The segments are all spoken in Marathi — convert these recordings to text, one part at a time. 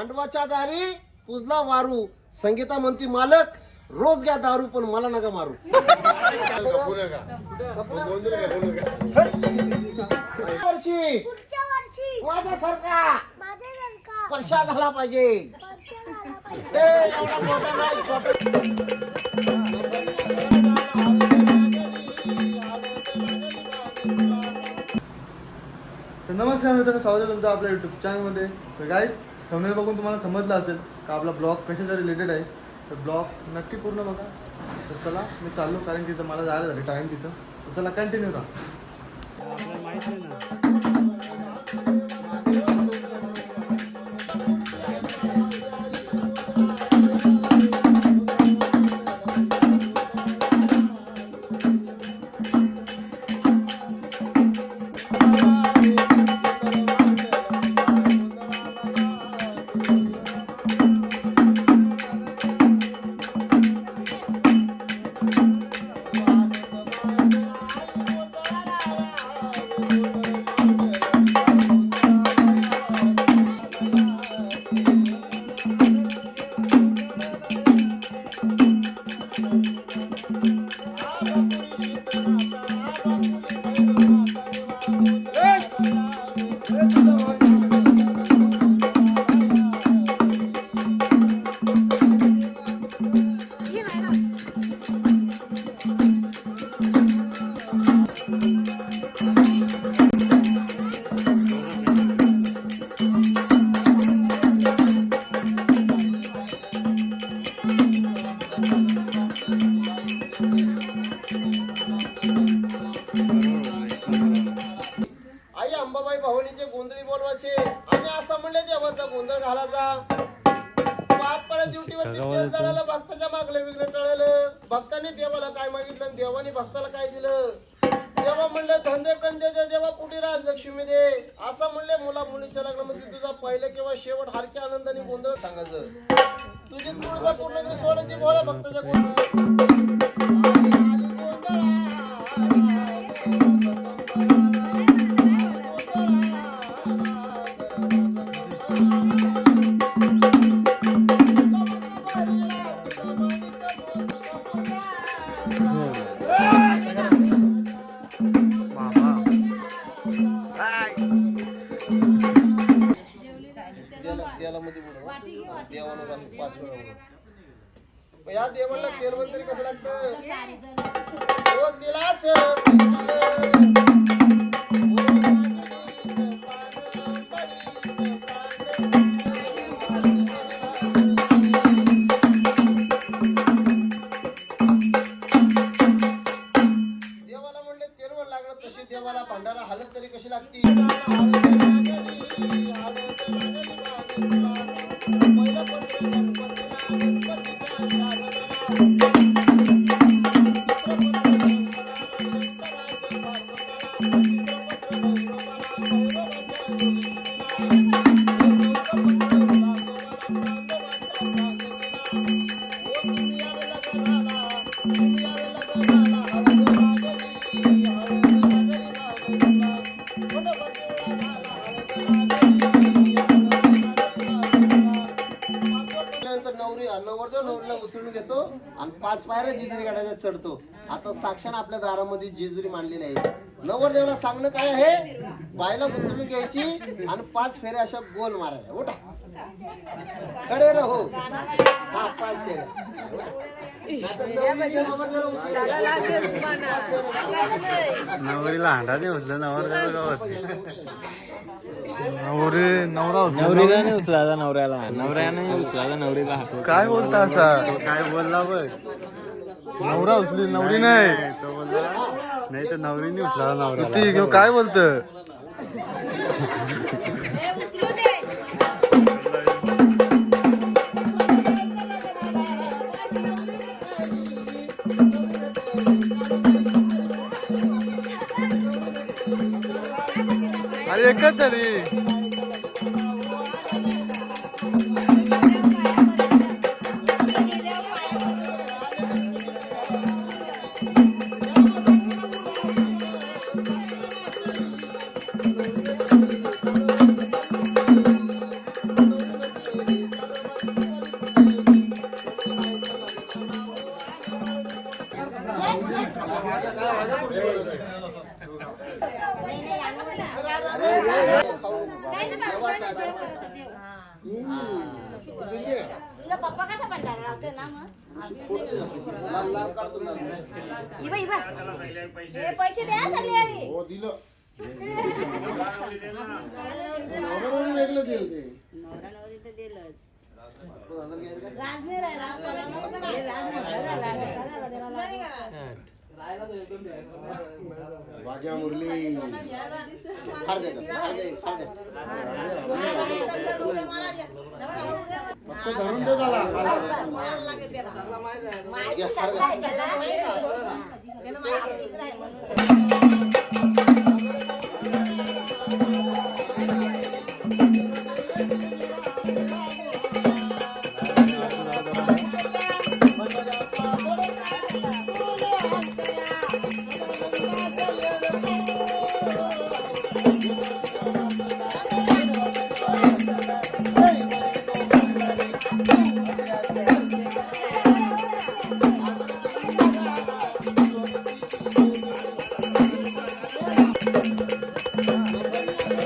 मांडवाच्या दारी पुजला वारू. संगीता म्हणती मालक रोज घ्या दारू पण मला नका मारू. वर्षी माझ्यासारखा वर्षा झाला पाहिजे. एवढा मोठा नाही छोटा. तर नमस्कार मित्रांनो, स्वागत आहे तुमचं आपल्या यूट्यूब चॅनलमध्ये. तर गाईज थंबनेल बघून तुम्हाला समजलं असेल का आपला ब्लॉग कशाचा रिलेटेड आहे. तर ब्लॉग नक्की पूर्ण बघा. तर चला मी चाललो, कारण तिथं मला जायला झालं टाईम तिथं. तर चला कंटिन्यू राहा. आई अंबाबाई भावनीचे गोंधळी बोलवायचे आणि असं म्हणले देवाचा गोंधळ घालायचा. पाच पडे ड्युटीवर जळालं, भक्ताच्या मागलं वेगळं टळलं. भक्तांनी देवाला काय मागितलं आणि देवाने भक्ताला काय दिलं. देवा म्हणले धंदे कंदे दे देवा, पुढे राजलक्ष्मी दे. असं म्हणले मुला मुलीच्या लग्नामध्ये तुझा पहिलं किंवा शेवट हरक्या आनंदाने गोंधळ सांगायचं. तुझी पुढचा पूर्ण सोडायची भोळ्या भक्ताच्या गोंधळ. देवाला असं 5 वेळा उडव. या देवाला तेल वगैरे कसं लागतं. हो दिलाच देवाला म्हणले तेलवर लागलं, तशी देवाला भांडारा हालत तरी कशी लागती. नवरदेव नवरीला उचलून घेतो आणि 5 पायऱ्या जेजुरी गाड्याला चढतो. आता साक्षात आपल्या दारामध्ये जेजुरी मांडलेली आहे. नवरदेवला सांगणं काय आहे, बायला उचलून घ्यायची आणि 5 फेऱ्या अशा गोल मारायच्या. उठा कडे रहो. हा 5 फेऱ्या. नवरीला हांडा नाही उचलं, नवरीला नाही उचलायचा, नवऱ्याने उचलायचा नवरीला. काय बोलता असा. काय बोलला बघ. नवरा उचली, नवरी नाही. तो बोलला नाही तर नवरीने उचलायचा नवऱ्याला. ती घेऊ काय बोलत. अरे एकच झाली. पप्पा कसा भंडारा लावतो ना मग लाल लाल काढतो लाल. इबा इबा हे पैसे द्या सगळे आम्ही हो दिलं नवऱ्यावरून वेगळं दिलं ते नवरा नवरी तर दिलंच 50,000 घ्यायचं का? राजनेर आहे भाग्या मुरली फार द्या फक्त धरून दे झाला माहिती सगळं आहे त्याला माहिती आहे म्हणून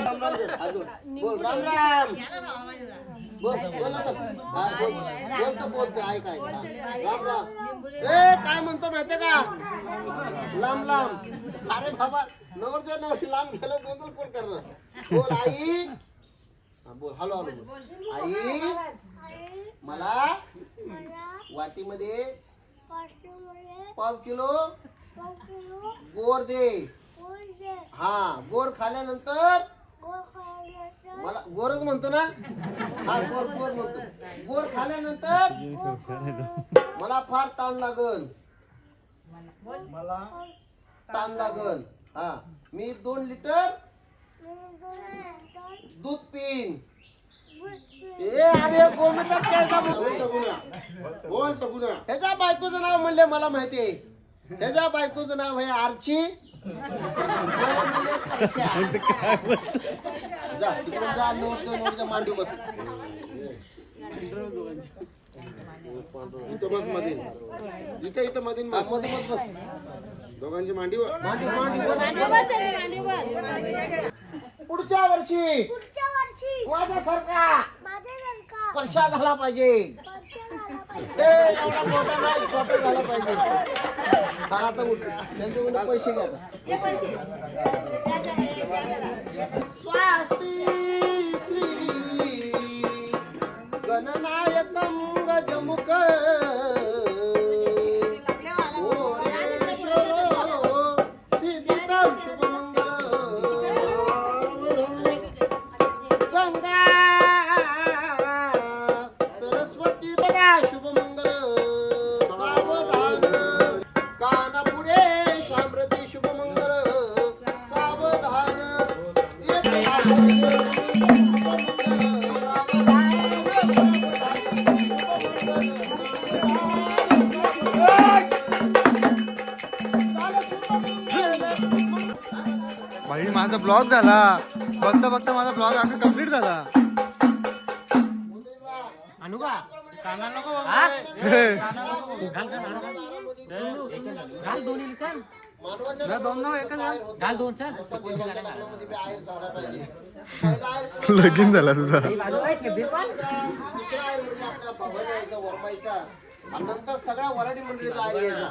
बोल राम राम बोल बोल ना हा, बोलतो ऐक राम राम काय म्हणतो माहितीये का लांब लांब अरे बाबा नवरदेव नवरी लांब गेलो गोंधळ कोण करणार बोल आई हा, बोल हॅलो बोल आई मला वाटीमध्ये 5 किलो गोर दे हा गोर खाल्यानंतर मला गोरच म्हणतो ना हा गोर गोर म्हणतो गोर खाल्यानंतर मला फार ताण लागल मला ताण लागल हा मी 2 लिटर दूध पिईन अरे गोमिता बोल सगुना ह्याच्या बायकोचं नाव म्हणले मला माहितीये ह्याच्या बायकोचं नाव आहे आरची जा तिकडून जा नवरच्या मांडी बस इथं बस मध्ये इथं मध्ये बस दोघांची मांडी पुढच्या वर्षी माझ्यासारखा वर्षा झाला पाहिजे एवढा मोठा नाही छोटा झाला पाहिजे हा आता उठ त्यांच्याकडून पैसे घ्या स्वास्ती श्री गणनायकं गजमुख सिद्धितं शुभमंगल गंगा सरस्वती बघा शुभमंगल सावधान कानापुढे शामृती शुभमंगल सावधान भाई माझा ब्लॉग झाला बघता बघता माझा ब्लॉग आता कम्प्लीट झाला लगीन झाला तुझा नंतर सगळ्या वराडी मंडळीचा आयर यायचा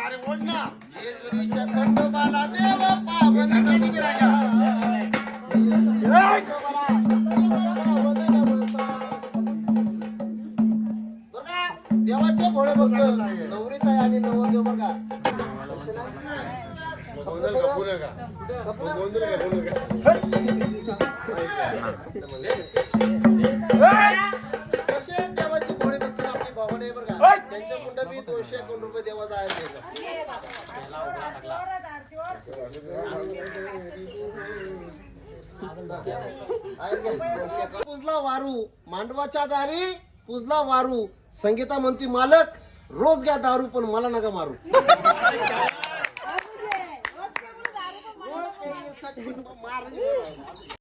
अरे बोल ना जेजुरीच्या खंडोबाला देव पावन राजा बघा देवाचे भोळे बघ नवरीत आहे आणि नवरदेव बघा कसे देवाचे भोळे बघतील आपली भावना आहे बरं का त्यांच्या कुठं बी 251 रुपये देवाचा आहे पुजला वारू मांडवाच्या दारी पुजला वारू संगीता म्हणती मालक रोज घ्या दारू पण मला नका मारू